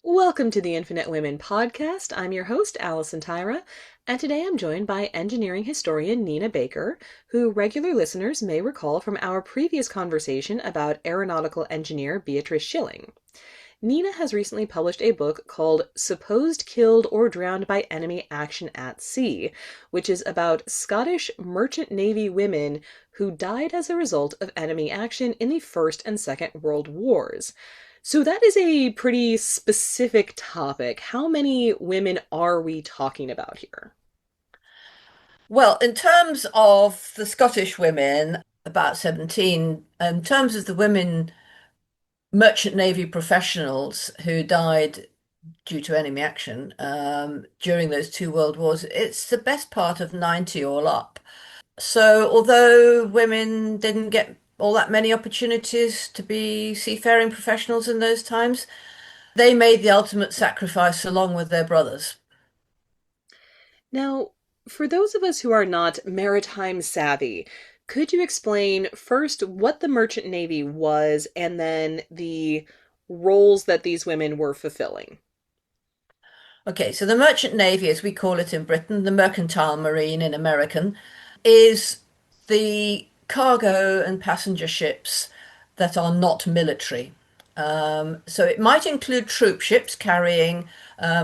Welcome to the Infinite Women podcast. I'm your host, Allison Tyra, and today I'm joined by engineering historian Nina Baker, who regular listeners may recall from our previous conversation about aeronautical engineer Beatrice Schilling. Nina has recently published a book called Supposed Killed or Drowned by Enemy Action at Sea, which is about Scottish merchant navy women who died as a result of enemy action in the First and Second World Wars. So that is a pretty specific topic. How many women are we talking about here? Well, in terms of the Scottish women, about 17. In terms of the women merchant navy professionals who died due to enemy action during those two world wars, it's the best part of 90 all up. So, although women didn't get all that many opportunities to be seafaring professionals in those times, they made the ultimate sacrifice along with their brothers. Now, for those of us who are not maritime savvy, could you explain first what the merchant navy was and then the roles that these women were fulfilling? Okay, so the merchant navy, as we call it in Britain, the mercantile marine in American, is the cargo and passenger ships that are not military. So it might include troop ships carrying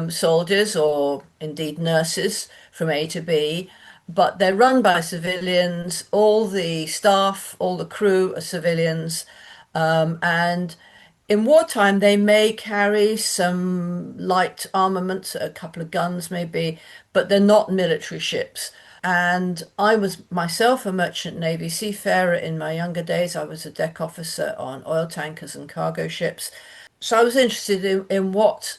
soldiers or indeed nurses from A to B, but they're run by civilians. All the staff, all the crew are civilians, and in wartime, they may carry some light armament, a couple of guns maybe, but they're not military ships. And I was myself a merchant navy seafarer in my younger days. I was a deck officer on oil tankers and cargo ships. So I was interested in what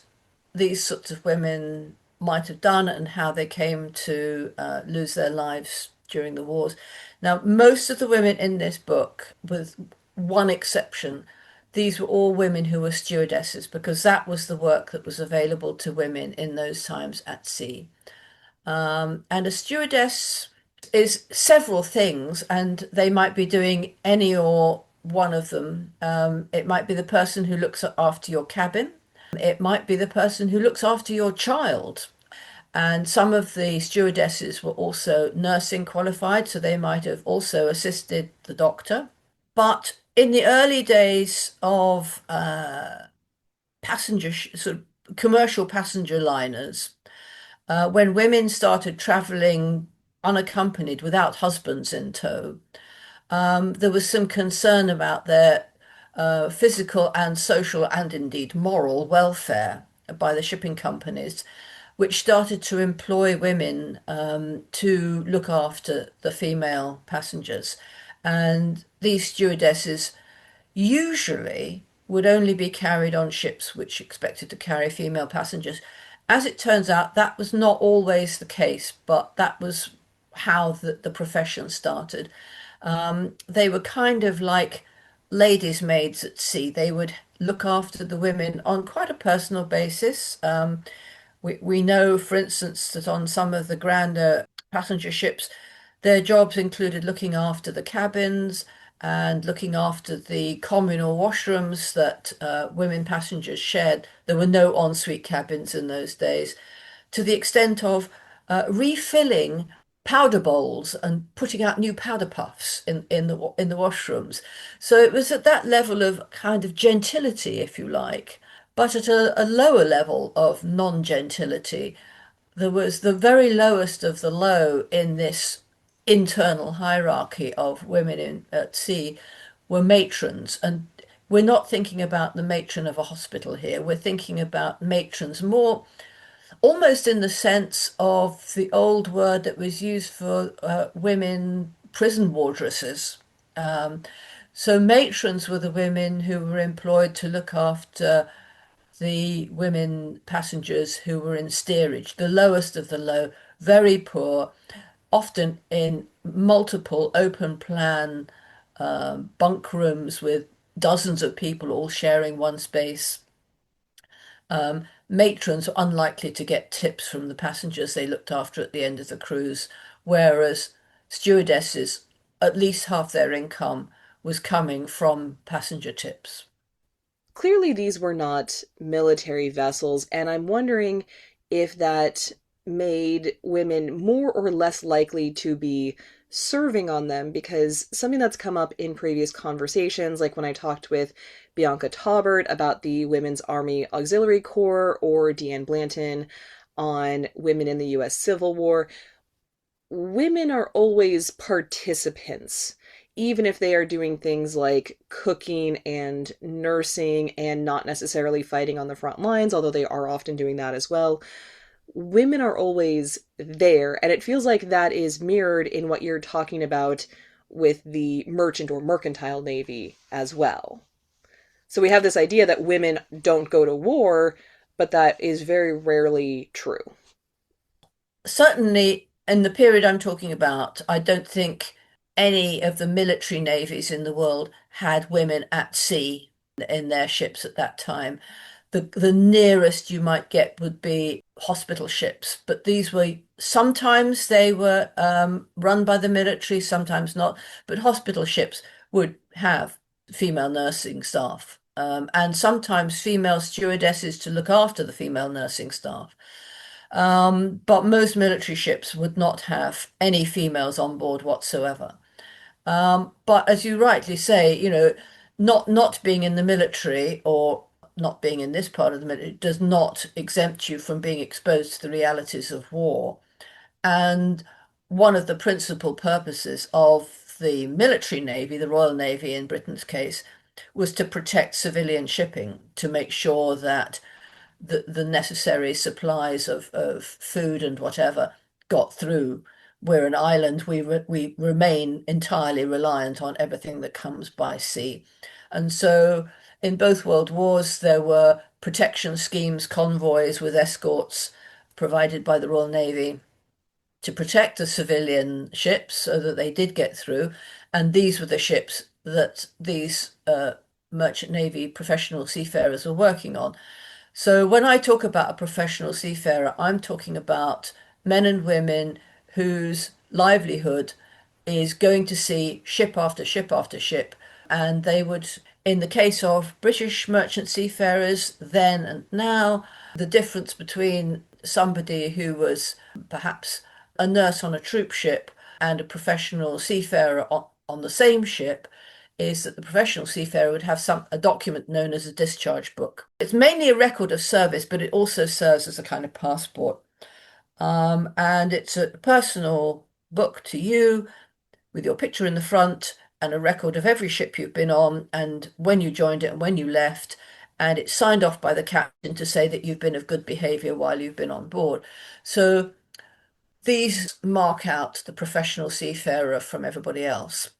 these sorts of women might have done and how they came to lose their lives during the wars. Now, most of the women in this book, with one exception, these were all women who were stewardesses because that was the work that was available to women in those times at sea. And a stewardess is several things, and they might be doing any or one of them. It might be the person who looks after your cabin. It might be the person who looks after your child. And some of the stewardesses were also nursing qualified, so they might have also assisted the doctor. But in the early days of sort of commercial passenger liners, when women started traveling unaccompanied without husbands in tow, there was some concern about their physical and social and indeed moral welfare by the shipping companies, which started to employ women to look after the female passengers. And these stewardesses usually would only be carried on ships which expected to carry female passengers. As it turns out, that was not always the case, but that was how the profession started. They were kind of like ladies' maids at sea. They would look after the women on quite a personal basis. We know, for instance, that on some of the grander passenger ships, their jobs included looking after the cabins and looking after the communal washrooms that women passengers shared. There were no ensuite cabins in those days, to the extent of refilling powder bowls and putting out new powder puffs in the washrooms. So it was at that level of kind of gentility, if you like, but at a lower level of non-gentility. There was the very lowest of the low in this internal hierarchy of women at sea were matrons. And we're not thinking about the matron of a hospital here. We're thinking about matrons more almost in the sense of the old word that was used for women prison wardresses. Um, so matrons were the women who were employed to look after the women passengers who were in steerage, the lowest of the low, very poor, often in multiple open plan bunk rooms with dozens of people all sharing one space. Matrons were unlikely to get tips from the passengers they looked after at the end of the cruise, whereas stewardesses, at least half their income was coming from passenger tips. clearly these were not military vessels, and I'm wondering if that made women more or less likely to be serving on them, because something that's come up in previous conversations, like when I talked with Bianca Taubert about the Women's Army Auxiliary Corps or Deanne Blanton on women in the US Civil War, women are always participants, even if they are doing things like cooking and nursing and not necessarily fighting on the front lines, although they are often doing that as well. Women are always there, and it feels like that is mirrored in what you're talking about with the merchant or mercantile navy as well. So we have this idea that women don't go to war, but that is very rarely true. Certainly, in the period I'm talking about, I don't think any of the military navies in the world had women at sea in their ships at that time. The nearest you might get would be hospital ships, but these were sometimes they were run by the military, sometimes not. But hospital ships would have female nursing staff, and sometimes female stewardesses to look after the female nursing staff. But most military ships would not have any females on board whatsoever. But as you rightly say, not being in the military or not being in this part of the military does not exempt you from being exposed to the realities of war. And one of the principal purposes of the military navy, the Royal Navy in Britain's case, was to protect civilian shipping, to make sure that the necessary supplies of food and whatever got through. We're an island, we remain entirely reliant on everything that comes by sea. And so in both world wars, there were protection schemes, convoys with escorts provided by the Royal Navy to protect the civilian ships so that they did get through. And these were the ships that these merchant navy professional seafarers were working on. So when I talk about a professional seafarer, I'm talking about men and women whose livelihood is going to sea ship after ship after ship. And they would, in the case of British merchant seafarers then and now, the difference between somebody who was perhaps a nurse on a troop ship and a professional seafarer on the same ship is that the professional seafarer would have a document known as a discharge book. It's mainly a record of service, but it also serves as a kind of passport. And it's a personal book to you with your picture in the front and a record of every ship you've been on and when you joined it and when you left. And it's signed off by the captain to say that you've been of good behavior while you've been on board. So these mark out the professional seafarer from everybody else.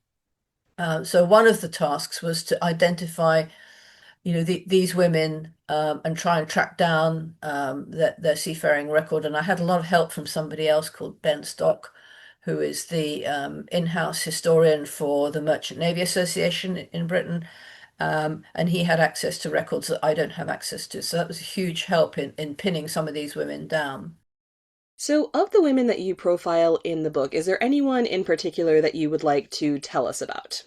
So one of the tasks was to identify, these women and try and track down their seafaring record. And I had a lot of help from somebody else called Ben Stock, who is the in-house historian for the Merchant Navy Association in Britain. And he had access to records that I don't have access to. So that was a huge help in pinning some of these women down. So, of the women that you profile in the book, is there anyone in particular that you would like to tell us about?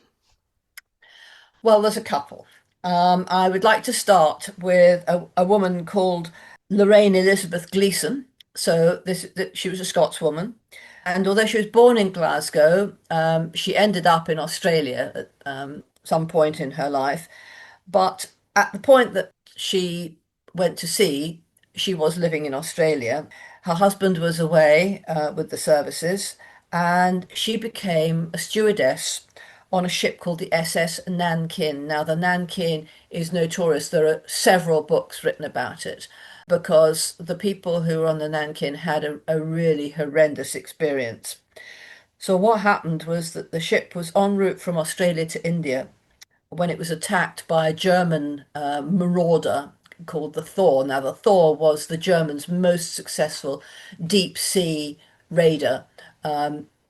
Well, there's a couple. I would like to start with a woman called Lorraine Elizabeth Gleeson. So she was a Scotswoman, and although she was born in Glasgow, she ended up in Australia at some point in her life. But at the point that she went to sea, she was living in Australia. Her husband was away with the services, and she became a stewardess on a ship called the SS Nankin. Now, the Nankin is notorious. There are several books written about it because the people who were on the Nankin had a really horrendous experience. So, what happened was that the ship was en route from Australia to India when it was attacked by a German marauder called the Thor. Now, the Thor was the Germans' most successful deep sea raider.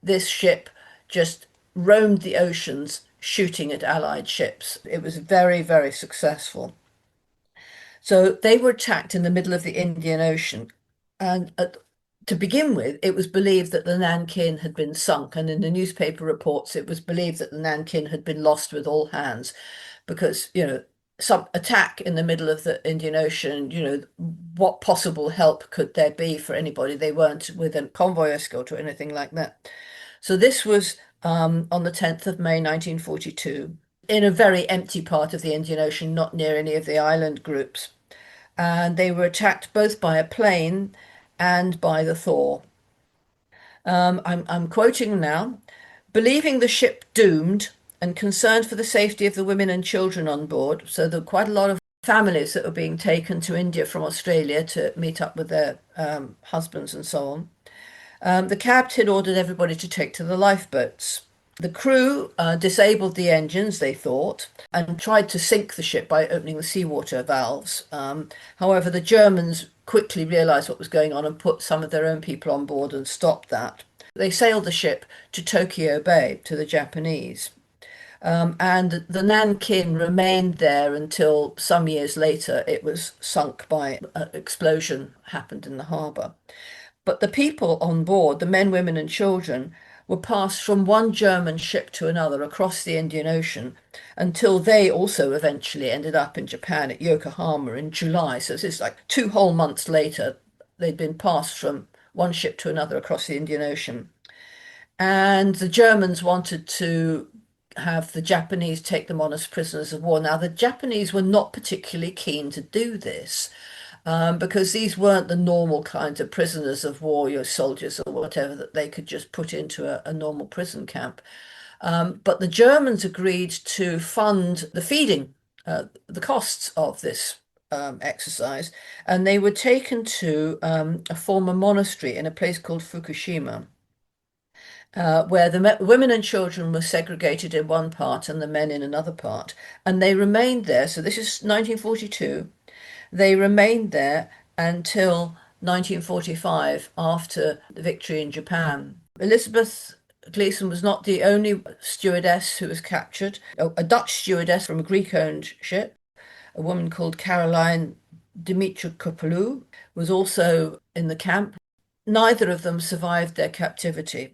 This ship just roamed the oceans shooting at Allied ships. It was very, very successful. So they were attacked in the middle of the Indian Ocean. And to begin with, it was believed that the Nankin had been sunk. And in the newspaper reports, it was believed that the Nankin had been lost with all hands because, some attack in the middle of the Indian Ocean, what possible help could there be for anybody? They weren't with a convoy escort or anything like that. So this was on the 10th of May 1942 in a very empty part of the Indian Ocean, not near any of the island groups. And they were attacked both by a plane and by the Thaw. I'm quoting now. Believing the ship doomed and concerned for the safety of the women and children on board, so there were quite a lot of families that were being taken to India from Australia to meet up with their husbands and so on. The captain ordered everybody to take to the lifeboats. The crew disabled the engines, they thought, and tried to sink the ship by opening the seawater valves. However, the Germans quickly realised what was going on and put some of their own people on board and stopped that. They sailed the ship to Tokyo Bay, to the Japanese. And the Nankin remained there until some years later it was sunk by an explosion happened in the harbour. But the people on board, the men, women, and children, were passed from one German ship to another across the Indian Ocean until they also eventually ended up in Japan at Yokohama in July. So this is like 2 whole months later, they'd been passed from one ship to another across the Indian Ocean. And the Germans wanted to have the Japanese take them on as prisoners of war. Now, the Japanese were not particularly keen to do this because these weren't the normal kinds of prisoners of war, your soldiers or whatever, that they could just put into a normal prison camp. But the Germans agreed to fund the feeding, the costs of this exercise, and they were taken to a former monastery in a place called Fukushima where the women and children were segregated in one part and the men in another part. And they remained there. So this is 1942. They remained there until 1945 after the victory in Japan. Elizabeth Gleason was not the only stewardess who was captured. A Dutch stewardess from a Greek-owned ship, a woman called Caroline Dimitropoulou, was also in the camp. Neither of them survived their captivity.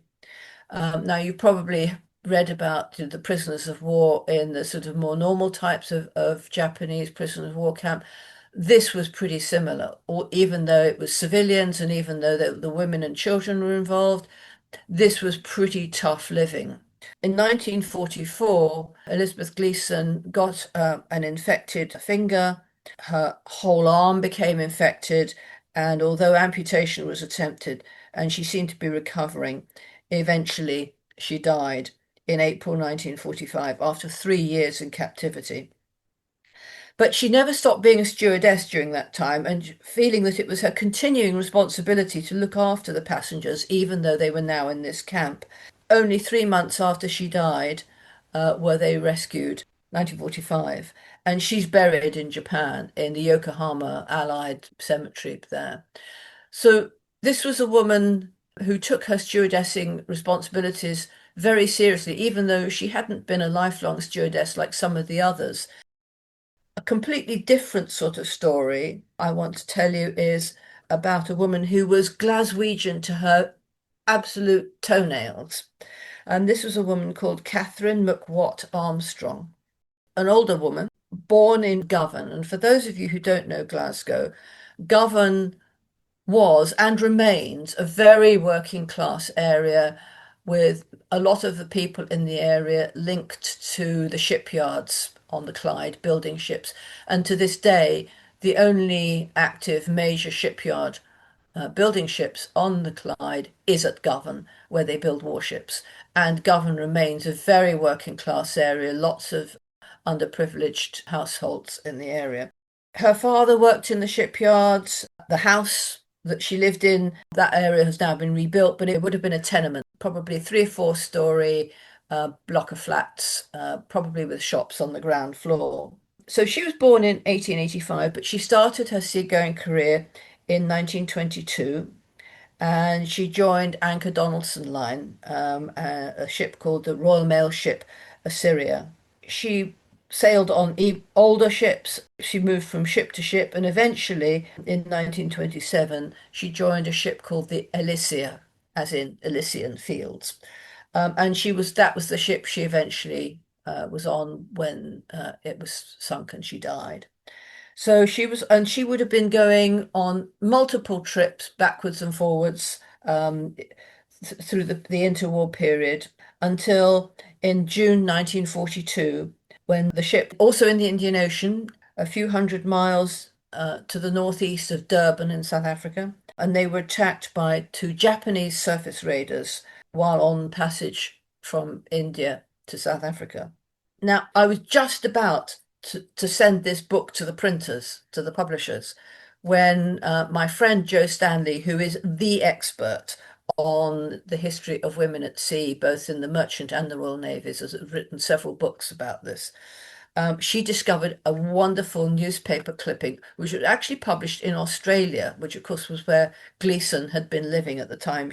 Now, you probably read about the prisoners of war in the sort of more normal types of Japanese prisoners of war camp. This was pretty similar, or even though it was civilians and even though the women and children were involved, this was pretty tough living. In 1944, Elizabeth Gleason got an infected finger. Her whole arm became infected, and although amputation was attempted and she seemed to be recovering, eventually she died in April 1945 after 3 years in captivity. But she never stopped being a stewardess during that time and feeling that it was her continuing responsibility to look after the passengers, even though they were now in this camp. Only 3 months after she died, were they rescued, 1945, and she's buried in Japan in the Yokohama Allied Cemetery there. So this was a woman who took her stewardessing responsibilities very seriously, even though she hadn't been a lifelong stewardess like some of the others. A completely different sort of story I want to tell you is about a woman who was Glaswegian to her absolute toenails. And this was a woman called Catherine McWatt Armstrong, an older woman born in Govan. And for those of you who don't know Glasgow, Govan was and remains a very working class area with a lot of the people in the area linked to the shipyards on the Clyde building ships. And to this day, the only active major shipyard building ships on the Clyde is at Govan, where they build warships. And Govan remains a very working class area, lots of underprivileged households in the area. Her father worked in the shipyards. The house that she lived in, that area has now been rebuilt, but it would have been a tenement, probably a 3 or 4 story block of flats, probably with shops on the ground floor. So she was born in 1885, but she started her seagoing career in 1922 and she joined Anchor Donaldson Line, a ship called the Royal Mail ship Assyria. She sailed on older ships. She moved from ship to ship, and eventually, in 1927, she joined a ship called the Elysia, as in Elysian Fields. And that was the ship she eventually was on when it was sunk and she died. So she would have been going on multiple trips backwards and forwards through the interwar period until in June 1942, when the ship, also in the Indian Ocean, a few hundred miles to the northeast of Durban in South Africa, and they were attacked by two Japanese surface raiders while on passage from India to South Africa. Now, I was just about to send this book to the printers, to the publishers, when my friend Joe Stanley, who is the expert on the history of women at sea, both in the Merchant and the Royal Navies, has written several books about this. She discovered a wonderful newspaper clipping, which was actually published in Australia, which of course was where Gleason had been living at the time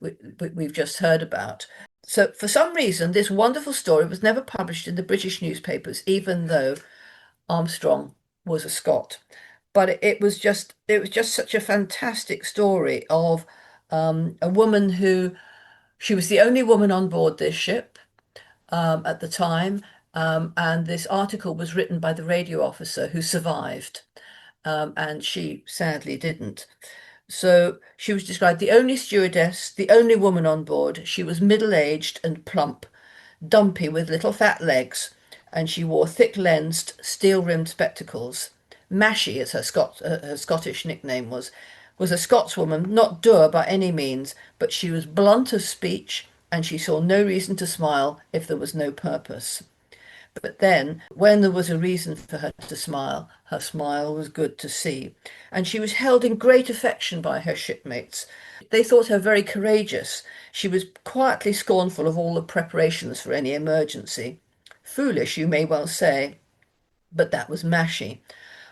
we've just heard about. So for some reason, this wonderful story was never published in the British newspapers, even though Armstrong was a Scot. But it was just such a fantastic story of a woman who she was the only woman on board this ship at the time. And this article was written by the radio officer who survived, and she sadly didn't. So she was described the only stewardess, the only woman on board. She was middle-aged and plump, dumpy with little fat legs, and she wore thick-lensed, steel-rimmed spectacles. Mashie, as her Scottish nickname was a Scotswoman, not dour by any means, but she was blunt of speech, and she saw no reason to smile if there was no purpose. But then, when there was a reason for her smile was good to see. And she was held in great affection by her shipmates. They thought her very courageous. She was quietly scornful of all the preparations for any emergency. Foolish, you may well say, but that was Mashie.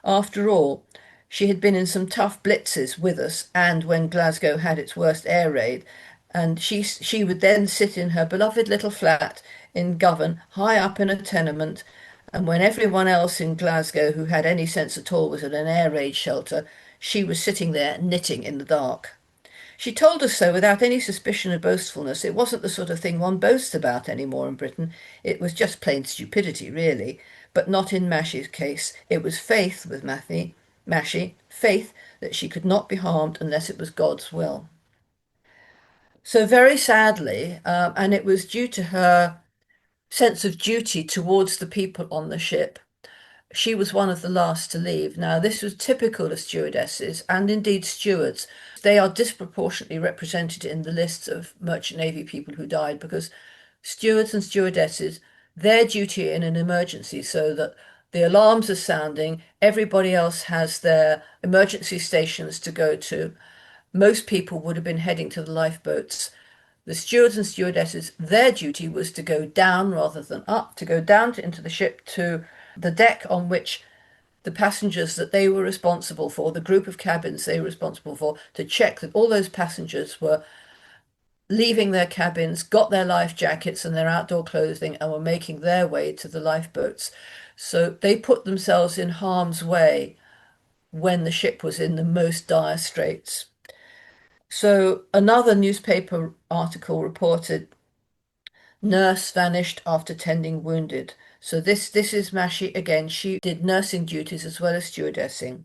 After all, she had been in some tough blitzes with us, and when Glasgow had its worst air raid, and she would then sit in her beloved little flat in Govan, high up in a tenement, and when everyone else in Glasgow who had any sense at all was at an air raid shelter, she was sitting there knitting in the dark. She told us so without any suspicion of boastfulness. It wasn't the sort of thing one boasts about any more in Britain. It was just plain stupidity, really. But not in Mashie's case. It was faith with Mashie, faith that she could not be harmed unless it was God's will. So very sadly, and it was due to her sense of duty towards the people on the ship, she was one of the last to leave. Now, this was typical of stewardesses and indeed stewards. They are disproportionately represented in the lists of Merchant Navy people who died because stewards and stewardesses, their duty in an emergency so that the alarms are sounding, everybody else has their emergency stations to go to. Most people would have been heading to the lifeboats. The stewards and stewardesses, their duty was to go down rather than up, to go down into the ship to the deck on which the passengers that they were responsible for, the group of cabins they were responsible for, to check that all those passengers were leaving their cabins, got their life jackets and their outdoor clothing, and were making their way to the lifeboats. So they put themselves in harm's way when the ship was in the most dire straits. So another newspaper article reported nurse vanished after tending wounded. So this is Mashie again. She did nursing duties as well as stewardessing.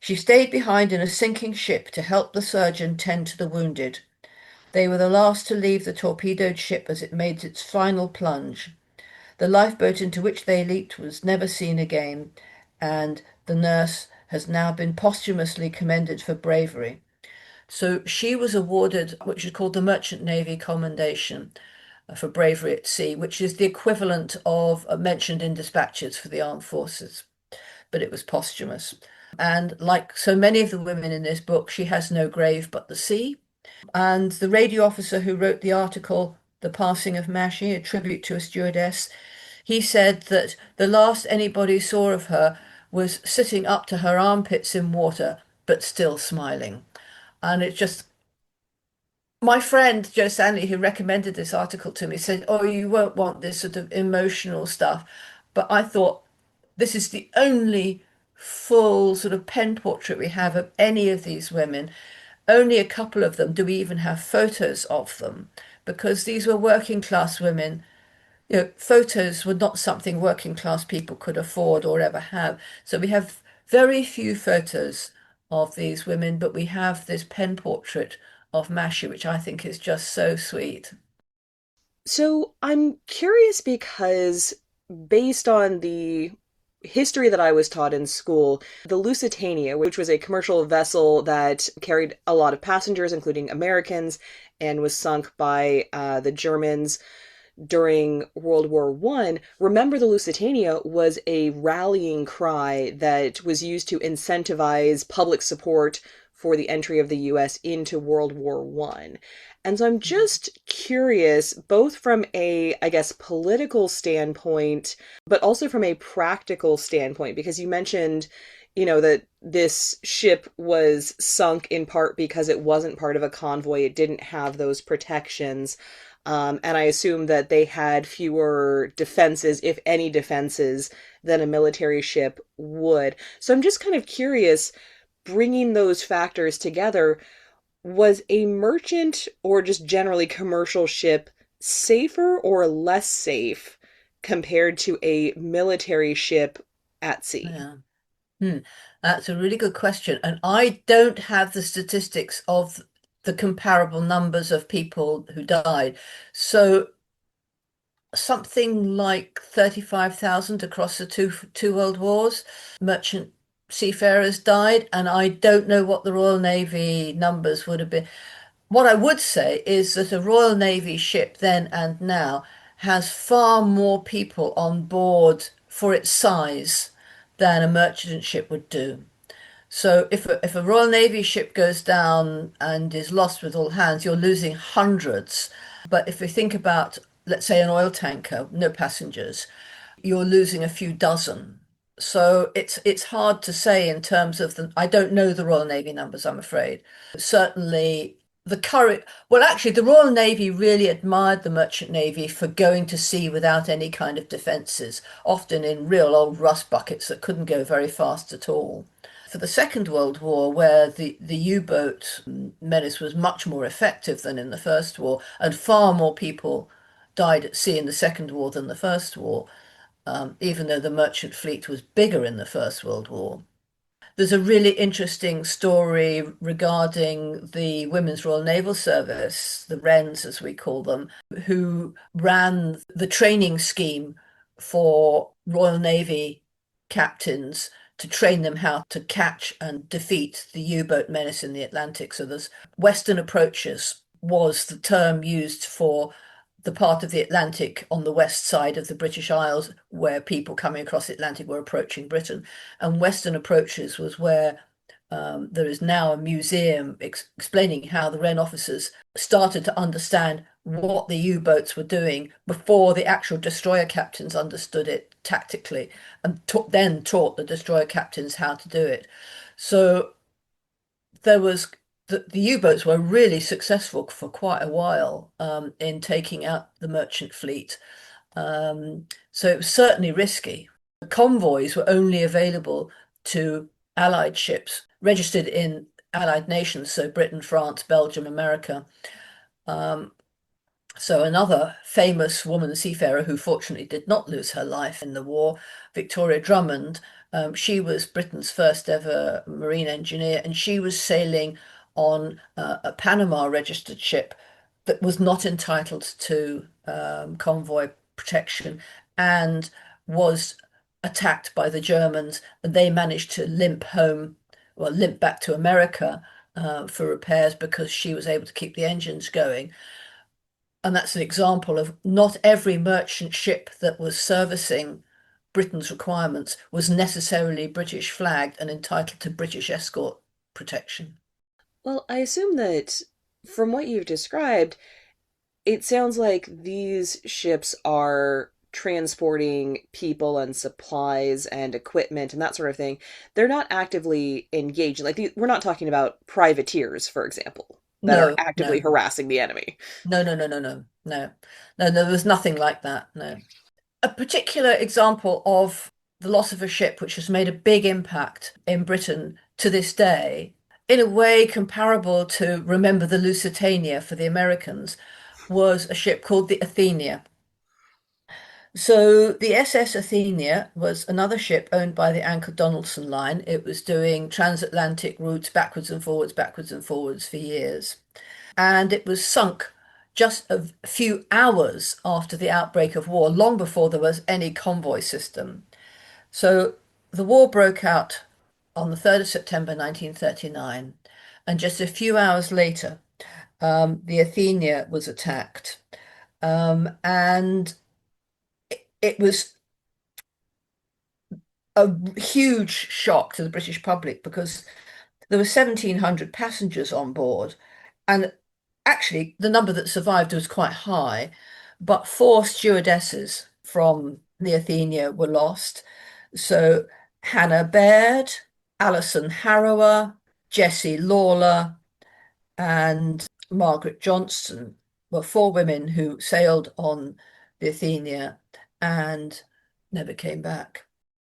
She stayed behind in a sinking ship to help the surgeon tend to the wounded. They were the last to leave the torpedoed ship as it made its final plunge. The lifeboat into which they leaped was never seen again, and the nurse has now been posthumously commended for bravery. So she was awarded what is called the Merchant Navy Commendation for bravery at sea, which is the equivalent of mentioned in dispatches for the armed forces, but it was posthumous. And like so many of the women in this book, she has no grave but the sea. And the radio officer who wrote the article, The Passing of Mashie, a tribute to a stewardess, he said that the last anybody saw of her was sitting up to her armpits in water, but still smiling. And it just, my friend Joe Stanley, who recommended this article to me, said, "Oh, you won't want this sort of emotional stuff." But I thought, this is the only full sort of pen portrait we have of any of these women. Only a couple of them do we even have photos of them, because these were working class women photos were not something working class people could afford or ever have. So we have very few photos of these women, but we have this pen portrait of Mashi, which I think is just so sweet. So I'm curious because based on the history that I was taught in school, the Lusitania, which was a commercial vessel that carried a lot of passengers, including Americans, and was sunk by the Germans during World War One, Remember the Lusitania was a rallying cry that was used to incentivize public support for the entry of the US into World War One. And so I'm just curious, both from a, I guess, political standpoint, but also from a practical standpoint, because you mentioned, that this ship was sunk in part because it wasn't part of a convoy. It didn't have those protections. And I assume that they had fewer defenses, if any defenses, than a military ship would. So I'm just kind of curious, bringing those factors together, was a merchant or just generally commercial ship safer or less safe compared to a military ship at sea? Yeah. Hmm. That's a really good question. And I don't have the statistics of the comparable numbers of people who died. So something like 35,000 across the two world wars, merchant seafarers died, and I don't know what the Royal Navy numbers would have been. What I would say is that a Royal Navy ship then and now has far more people on board for its size than a merchant ship would do. So if a Royal Navy ship goes down and is lost with all hands, you're losing hundreds. But if we think about, let's say, an oil tanker, no passengers, you're losing a few dozen. So it's hard to say in terms of the, I don't know the Royal Navy numbers, I'm afraid. Certainly the courage, well, actually, the Royal Navy really admired the Merchant Navy for going to sea without any kind of defences, often in real old rust buckets that couldn't go very fast at all. For the Second World War, where the U-boat menace was much more effective than in the First War, and far more people died at sea in the Second War than the First War, even though the merchant fleet was bigger in the First World War. There's a really interesting story regarding the Women's Royal Naval Service, the Wrens as we call them, who ran the training scheme for Royal Navy captains to train them how to catch and defeat the U-boat menace in the Atlantic. So there's Western approaches was the term used for the part of the Atlantic on the west side of the British Isles where people coming across the Atlantic were approaching Britain. And Western approaches was where there is now a museum explaining how the Wren officers started to understand what the U-boats were doing before the actual destroyer captains understood it tactically and then taught the destroyer captains how to do it. So there was the U-boats were really successful for quite a while in taking out the merchant fleet. So it was certainly risky. The convoys were only available to Allied ships registered in Allied nations, so Britain, France, Belgium, America. Um, so another famous woman seafarer who fortunately did not lose her life in the war, Victoria Drummond, she was Britain's first ever marine engineer, and she was sailing on a Panama registered ship that was not entitled to convoy protection and was attacked by the Germans, and they managed to limp back to America for repairs because she was able to keep the engines going. And that's an example of not every merchant ship that was servicing Britain's requirements was necessarily British flagged and entitled to British escort protection. Well, I assume that from what you've described, it sounds like these ships are transporting people and supplies and equipment and that sort of thing. They're not actively engaged. We're not talking about privateers, for example, that are No, actively no, harassing the enemy. no, no, no, no, no, no, no, there was nothing like that. No. A particular example of the loss of a ship, which has made a big impact in Britain to this day, in a way comparable to Remember the Lusitania for the Americans, was a ship called the Athenia. So the SS Athenia was another ship owned by the Anchor Donaldson Line. It was doing transatlantic routes backwards and forwards for years. And it was sunk just a few hours after the outbreak of war, long before there was any convoy system. So the war broke out on the 3rd of September 1939, and just a few hours later, the Athenia was attacked. And it was a huge shock to the British public because there were 1,700 passengers on board. And actually, the number that survived was quite high, but four stewardesses from the Athenia were lost. So Hannah Baird, Alison Harrower, Jessie Lawler, and Margaret Johnston were four women who sailed on the Athenia and never came back.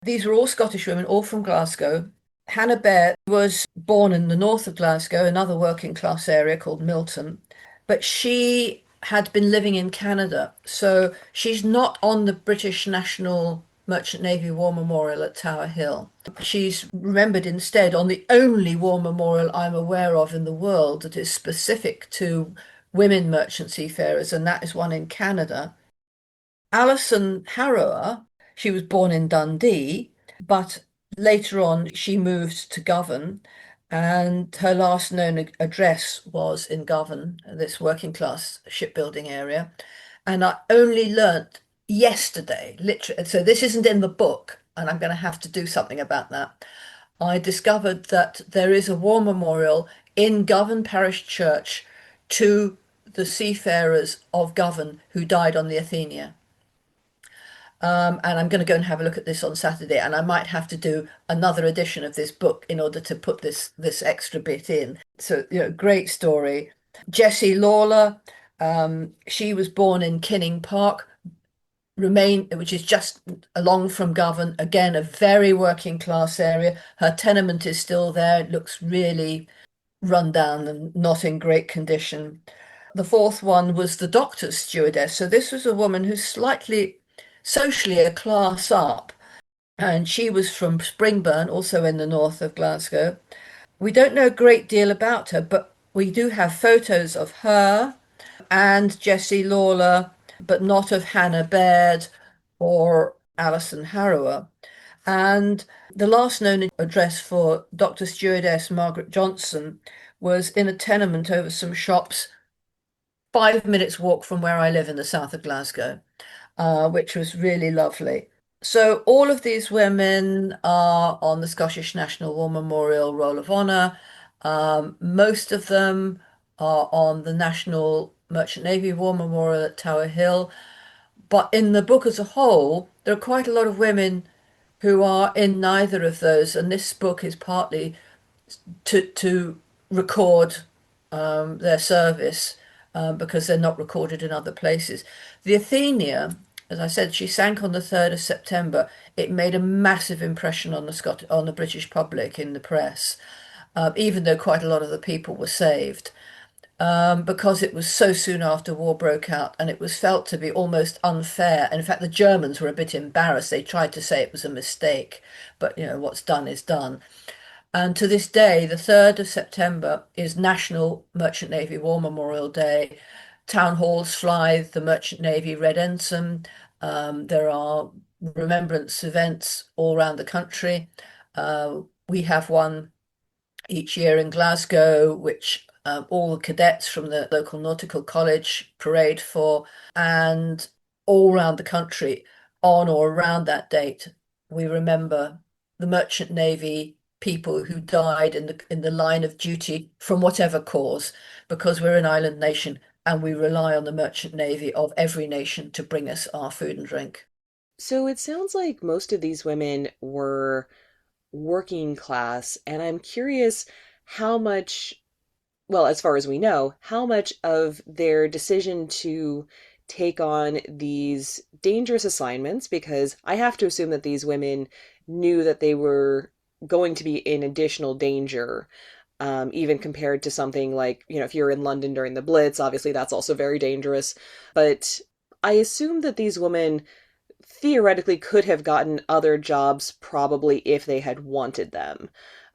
These were all Scottish women, all from Glasgow. Hannah Baird was born in the north of Glasgow, another working class area called Milton, but she had been living in Canada. So she's not on the British National Merchant Navy War Memorial at Tower Hill. She's remembered instead on the only war memorial I'm aware of in the world that is specific to women merchant seafarers, and that is one in Canada. Alison Harrower, she was born in Dundee, but later on she moved to Govan, and her last known address was in Govan, this working class shipbuilding area. And I only learnt yesterday, literally, so this isn't in the book, and I'm going to have to do something about that. I discovered that there is a war memorial in Govan Parish Church to the seafarers of Govan who died on the Athenia. And I'm going to go and have a look at this on Saturday, and I might have to do another edition of this book in order to put this extra bit in. So, great story. Jessie Lawler, she was born in Kinning Park, which is just along from Govan. Again, a very working class area. Her tenement is still there. It looks really run down and not in great condition. The fourth one was the doctor's stewardess. So this was a woman who's slightly socially a class up, and she was from Springburn, also in the north of Glasgow. We don't know a great deal about her, but we do have photos of her and Jessie Lawler, but not of Hannah Baird or Alison Harrower. And the last known address for Dr. Stewardess Margaret Johnson was in a tenement over some shops, 5 minutes walk from where I live in the south of Glasgow, which was really lovely. So all of these women are on the Scottish National War Memorial Roll of Honour. Most of them are on the National Merchant Navy War Memorial at Tower Hill. But in the book as a whole, there are quite a lot of women who are in neither of those. And this book is partly to record their service because they're not recorded in other places. The Athenia, as I said, she sank on the 3rd of September. It made a massive impression on the British public in the press, even though quite a lot of the people were saved. Because it was so soon after war broke out, and it was felt to be almost unfair. And in fact, the Germans were a bit embarrassed. They tried to say it was a mistake, but what's done is done. And to this day, the 3rd of September is National Merchant Navy War Memorial Day. Town halls fly the Merchant Navy Red Ensign. There are remembrance events all around the country. We have one each year in Glasgow, which all the cadets from the local nautical college parade for, and all around the country on or around that date, we remember the Merchant Navy people who died in the line of duty from whatever cause, because we're an island nation and we rely on the Merchant Navy of every nation to bring us our food and drink. So it sounds like most of these women were working class, and I'm curious how much, well, as far as we know, how much of their decision to take on these dangerous assignments, because I have to assume that these women knew that they were going to be in additional danger, even compared to something like, if you're in London during the Blitz, obviously that's also very dangerous. But I assume that these women theoretically could have gotten other jobs probably if they had wanted them.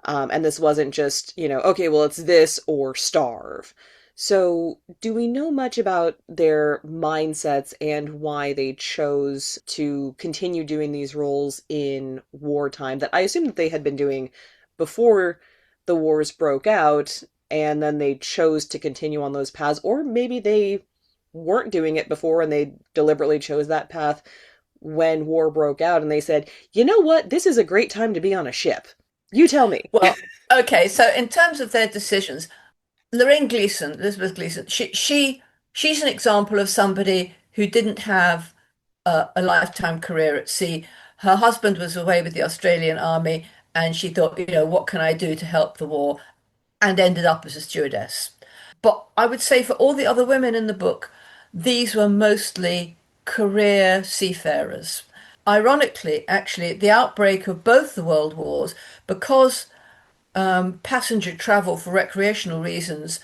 And this wasn't just, okay, well, it's this or starve. So, do we know much about their mindsets and why they chose to continue doing these roles in wartime that I assume that they had been doing before the wars broke out, and then they chose to continue on those paths? Or maybe they weren't doing it before and they deliberately chose that path when war broke out and they said, you know what, this is a great time to be on a ship. You tell me. Well, okay, so in terms of their decisions, Lorraine Gleason, Elizabeth Gleason, she's an example of somebody who didn't have a lifetime career at sea. Her husband was away with the Australian Army, and she thought, what can I do to help the war? And ended up as a stewardess. But I would say for all the other women in the book, these were mostly career seafarers. Ironically, actually, at the outbreak of both the world wars, because passenger travel for recreational reasons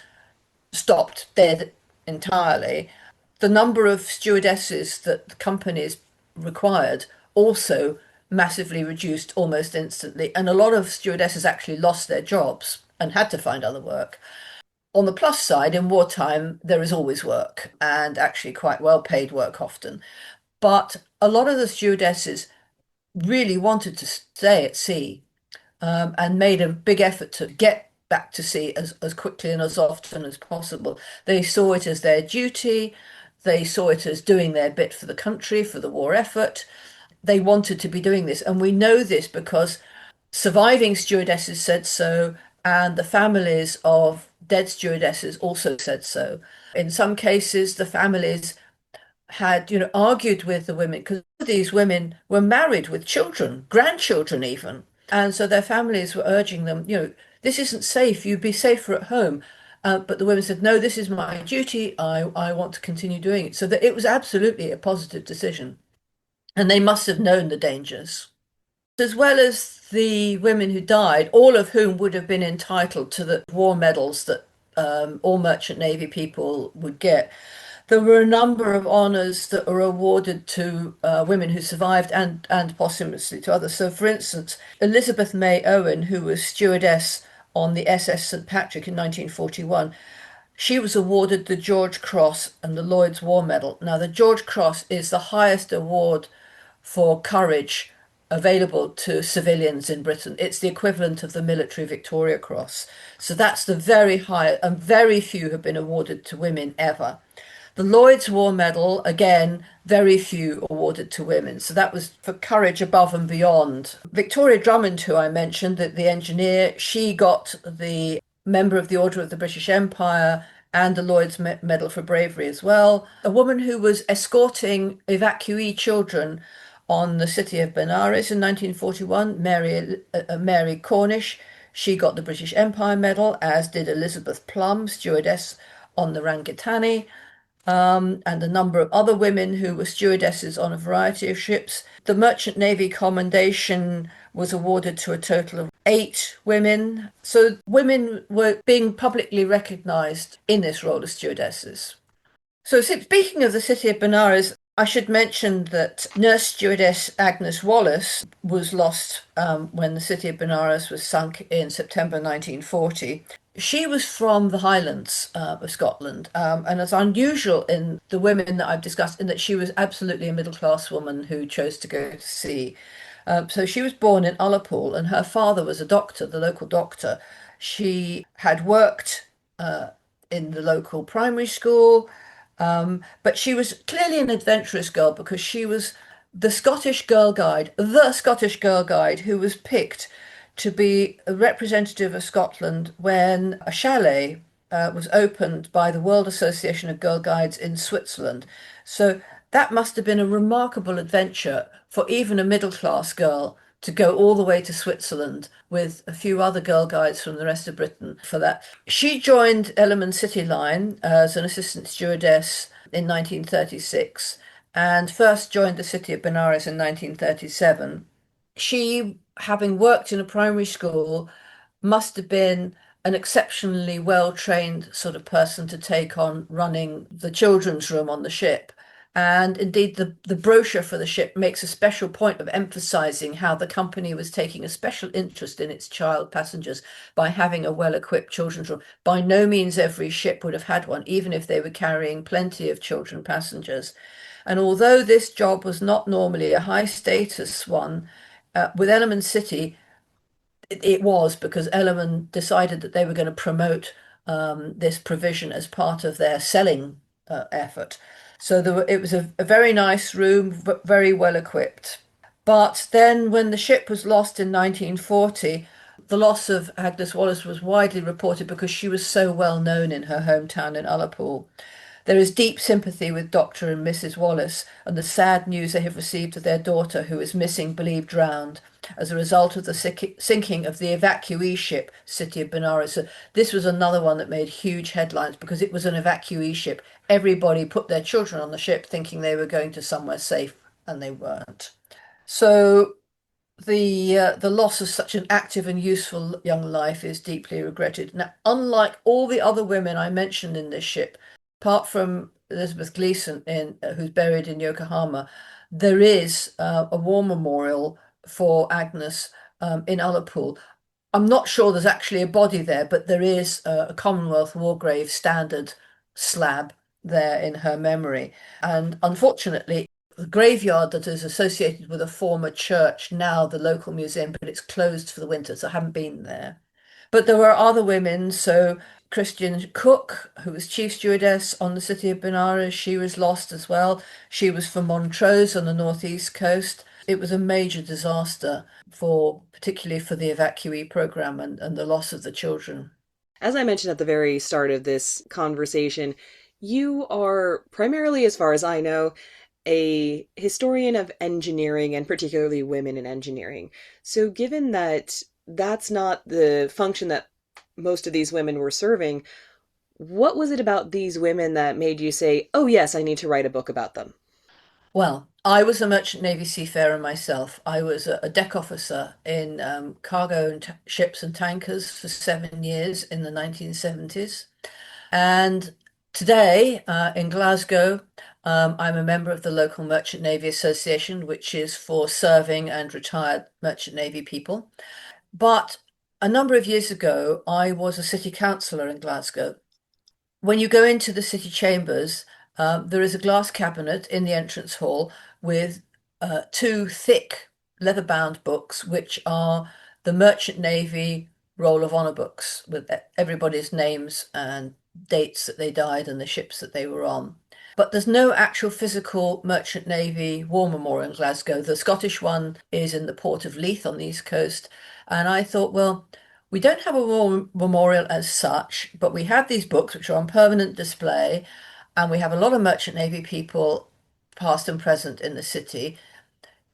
stopped dead entirely, the number of stewardesses that the companies required also massively reduced almost instantly. And a lot of stewardesses actually lost their jobs and had to find other work. On the plus side, in wartime, there is always work and actually quite well paid work often. But a lot of the stewardesses really wanted to stay at sea, and made a big effort to get back to sea as quickly and as often as possible. They saw it as their duty. They saw it as doing their bit for the country, for the war effort. They wanted to be doing this. And we know this because surviving stewardesses said so, and the families of dead stewardesses also said so. In some cases, the families had, argued with the women because these women were married with children, grandchildren even. And so their families were urging them, this isn't safe, you'd be safer at home. But the women said, no, this is my duty. I want to continue doing it. So that it was absolutely a positive decision. And they must have known the dangers. As well as the women who died, all of whom would have been entitled to the war medals that all merchant navy people would get. There were a number of honours that were awarded to women who survived and posthumously to others. So, for instance, Elizabeth May Owen, who was stewardess on the SS St Patrick in 1941, she was awarded the George Cross and the Lloyd's War Medal. Now, the George Cross is the highest award for courage available to civilians in Britain. It's the equivalent of the military Victoria Cross. So that's the very high, and very few have been awarded to women ever. The Lloyd's War Medal, again, very few awarded to women. So that was for courage above and beyond. Victoria Drummond, who I mentioned, the engineer, she got the Member of the Order of the British Empire and the Lloyd's Medal for bravery as well. A woman who was escorting evacuee children on the city of Benares in 1941, Mary Cornish, she got the British Empire Medal, as did Elizabeth Plum, stewardess on the Rangitani, and a number of other women who were stewardesses on a variety of ships. The Merchant Navy Commendation was awarded to a total of 8 women. So women were being publicly recognised in this role as stewardesses. So speaking of the city of Benares, I should mention that nurse stewardess Agnes Wallace was lost when the city of Benares was sunk in September 1940. She was from the Highlands of Scotland, and it's unusual in the women that I've discussed in that she was absolutely a middle class woman who chose to go to sea. So she was born in Ullapool, and her father was a doctor, the local doctor. She had worked in the local primary school, but she was clearly an adventurous girl because she was the Scottish Girl Guide who was picked to be a representative of Scotland when a chalet was opened by the World Association of Girl Guides in Switzerland. So that must have been a remarkable adventure for even a middle class girl to go all the way to Switzerland with a few other girl guides from the rest of Britain for that. She joined Ellerman City Line as an assistant stewardess in 1936 and first joined the city of Benares in 1937. She, having worked in a primary school, must have been an exceptionally well trained sort of person to take on running the children's room on the ship. And indeed, the brochure for the ship makes a special point of emphasizing how the company was taking a special interest in its child passengers by having a well-equipped children's room. By no means every ship would have had one, even if they were carrying plenty of children passengers. And although this job was not normally a high status one, with Ellerman City, it was because Ellerman decided that they were going to promote this provision as part of their selling effort. So it was a very nice room, very well equipped. But then, when the ship was lost in 1940, the loss of Agnes Wallace was widely reported because she was so well known in her hometown in Ullapool. There is deep sympathy with Dr. and Mrs. Wallace and the sad news they have received of their daughter, who is missing, believed drowned, as a result of the sinking of the evacuee ship, City of Benares. So this was another one that made huge headlines because it was an evacuee ship. Everybody put their children on the ship thinking they were going to somewhere safe, and they weren't. So the loss of such an active and useful young life is deeply regretted. Now, unlike all the other women I mentioned in this ship, apart from Elizabeth Gleason, who's buried in Yokohama, there is a war memorial for Agnes in Ullapool. I'm not sure there's actually a body there, but there is a Commonwealth War Grave standard slab there in her memory. And unfortunately, the graveyard that is associated with a former church, now the local museum, but it's closed for the winter, so I haven't been there. But there were other women, so Christian Cook, who was chief stewardess on the City of Benares, she was lost as well. She was from Montrose on the northeast coast. It was a major disaster particularly for the evacuee program and the loss of the children. As I mentioned at the very start of this conversation, you are primarily, as far as I know, a historian of engineering and particularly women in engineering. So, given that that's not the function that most of these women were serving, what was it about these women that made you say, oh, yes, I need to write a book about them? Well, I was a merchant navy seafarer myself. I was a deck officer in cargo and ships and tankers for 7 years in the 1970s. And today in Glasgow, I'm a member of the local Merchant Navy Association, which is for serving and retired Merchant Navy people. But a number of years ago, I was a city councillor in Glasgow. When you go into the city chambers, there is a glass cabinet in the entrance hall with two thick leather-bound books, which are the Merchant Navy Roll of Honour books with everybody's names and dates that they died and the ships that they were on. But there's no actual physical Merchant Navy War Memorial in Glasgow. The Scottish one is in the port of Leith on the east coast. And I thought, well, we don't have a war memorial as such, but we have these books which are on permanent display, and we have a lot of Merchant Navy people, past and present, in the city.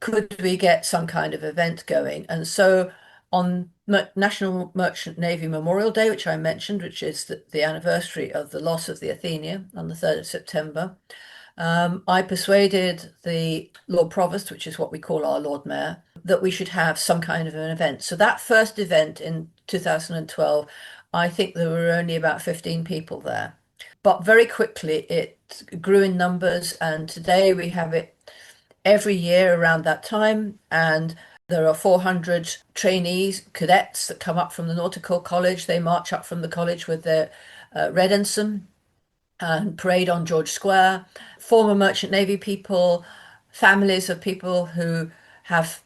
Could we get some kind of event going? And so on National Merchant Navy Memorial Day, which I mentioned, which is the anniversary of the loss of the Athenia on the 3rd of September, I persuaded the Lord Provost, which is what we call our Lord Mayor, that we should have some kind of an event. So that first event in 2012, I think there were only about 15 people there. But very quickly it grew in numbers, and today we have it every year around that time. And there are 400 trainees, cadets that come up from the Nautical College. They march up from the college with their red ensign and parade on George Square. Former Merchant Navy people, families of people who have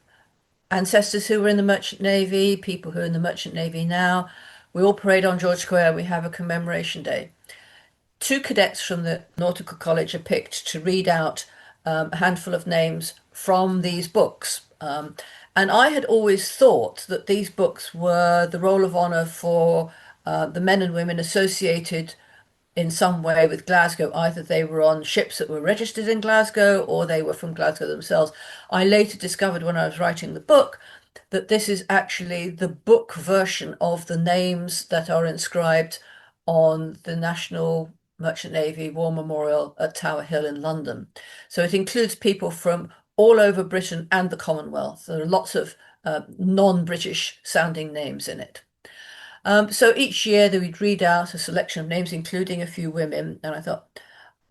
ancestors who were in the Merchant Navy, people who are in the Merchant Navy now. We all parade on George Square. We have a commemoration day. Two cadets from the Nautical College are picked to read out a handful of names from these books. And I had always thought that these books were the roll of honour for the men and women associated in some way with Glasgow. Either they were on ships that were registered in Glasgow or they were from Glasgow themselves. I later discovered when I was writing the book that this is actually the book version of the names that are inscribed on the National Merchant Navy War Memorial at Tower Hill in London. So it includes people from all over Britain and the Commonwealth. There are lots of non-British sounding names in it. So each year they would read out a selection of names, including a few women, and I thought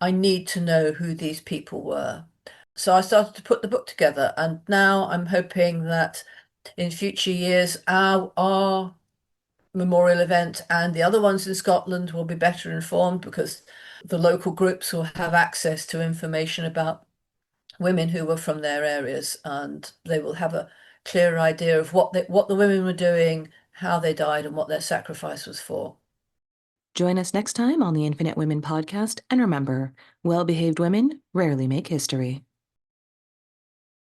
I need to know who these people were. So I started to put the book together, and now I'm hoping that in future years our memorial event and the other ones in Scotland will be better informed because the local groups will have access to information about women who were from their areas, and they will have a clearer idea of what the women were doing, how they died, and what their sacrifice was for. Join us next time on the Infinite Women podcast, and remember, well behaved women rarely make history.